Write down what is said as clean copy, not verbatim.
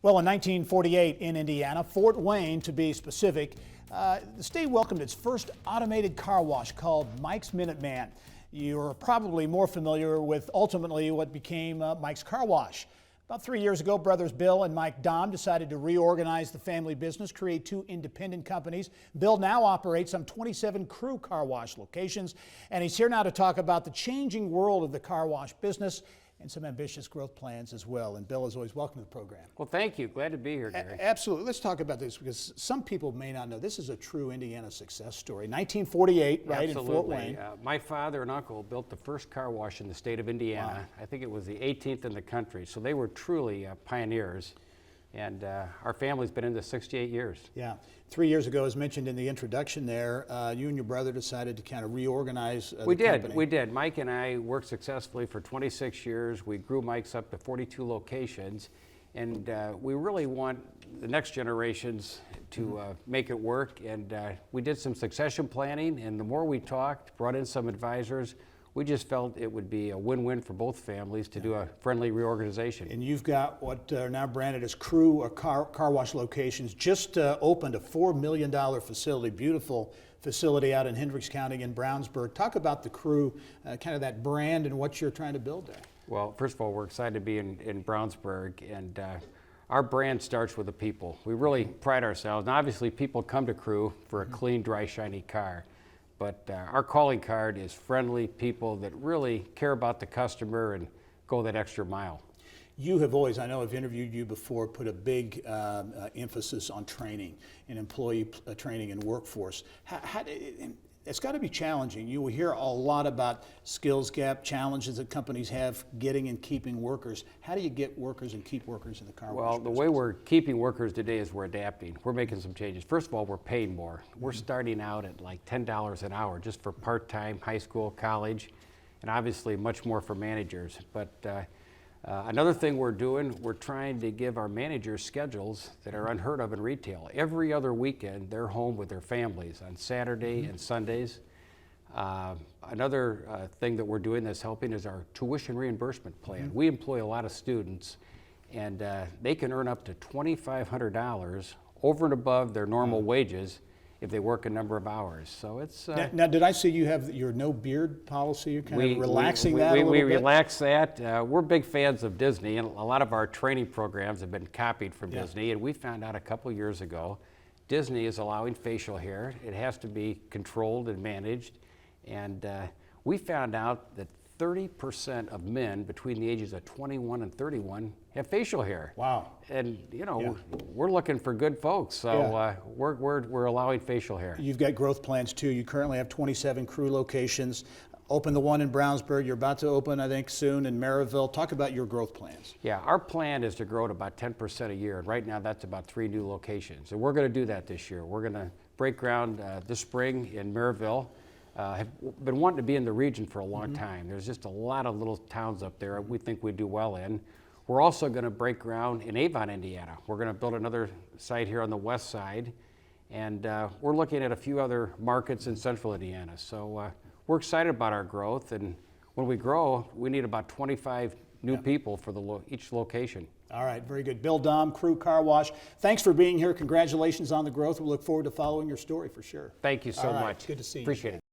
Well, in 1948 in Indiana, Fort Wayne to be specific, the state welcomed its first automated car wash called Mike's Minuteman. You're probably more familiar with ultimately what became Mike's Car Wash. About 3 years ago, brothers Bill and Mike Dahm decided to reorganize the family business, create two independent companies. Bill now operates some 27 crew car wash locations, and he's here now to talk about the changing world of the car wash business and some ambitious growth plans as well. And Bill, as always, welcome to the program. Well, thank you. Glad to be here, Gary. Absolutely. Let's talk about this because some people may not know. This is a true Indiana success story. 1948, right, Absolutely. in Fort Wayne. My father and uncle built the first car wash in the state of Indiana. Wow. I think it was the 18th in the country. So they were truly pioneers. And our family's been in this 68 years. Yeah. 3 years ago, as mentioned in the introduction there, you and your brother decided to kind of reorganize the company. We did. Mike and I worked successfully for 26 years. We grew Mike's up to 42 locations. And we really want the next generations to make it work. And we did some succession planning. And the more we talked, brought in some advisors, we just felt it would be a win-win for both families to do a friendly reorganization. And you've got what are now branded as crew or car wash locations. Just opened a $4 million facility, beautiful facility out in Hendricks County in Brownsburg. Talk about the crew, kind of that brand and what you're trying to build there. Well, first of all, we're excited to be in Brownsburg, and our brand starts with the people. We really pride ourselves, and obviously people come to crew for a clean, dry, shiny car. But our calling card is friendly people that really care about the customer and go that extra mile. You have always, I know I've interviewed you before, put a big emphasis on training and employee training and workforce. It's got to be challenging. You will hear a lot about skills gap, challenges that companies have getting and keeping workers. How do you get workers and keep workers in the car wash Well, the way we're keeping workers today is we're adapting. We're making some changes. First of all, we're paying more. We're starting out at like $10 an hour just for part-time, high school, college, and obviously much more for managers. But another thing we're doing, we're trying to give our managers schedules that are unheard of in retail. Every other weekend, they're home with their families on Saturday and Sundays. Another thing that we're doing that's helping is our tuition reimbursement plan. We employ a lot of students, and they can earn up to $2,500 over and above their normal wages if they work a number of hours. So it's now, did I see you have your no beard policy? You're kind of relaxing that a little bit? We relax that. We're big fans of Disney, and a lot of our training programs have been copied from Disney. And we found out a couple years ago, Disney is allowing facial hair. It has to be controlled and managed. And we found out that 30% of men between the ages of 21 and 31 have facial hair. Wow. And you know, we're looking for good folks, so we're allowing facial hair. You've got growth plans too. You currently have 27 crew locations. Open the one in Brownsburg. You're about to open, I think, soon in Maryville. Talk about your growth plans. Yeah, our plan is to grow at about 10% a year. And right now, that's about 3 new locations. And we're going to do that this year. We're going to break ground this spring in Maryville. Have been wanting to be in the region for a long time. There's just a lot of little towns up there we think we do well in. We're also going to break ground in Avon, Indiana. We're going to build another site here on the west side, and we're looking at a few other markets in central Indiana. So we're excited about our growth, and when we grow, we need about 25 new people for each location. All right, very good. Bill Dahm, Crew Car Wash. Thanks for being here. Congratulations on the growth. We look forward to following your story for sure. Thank you so much. Good to see you. Appreciate it.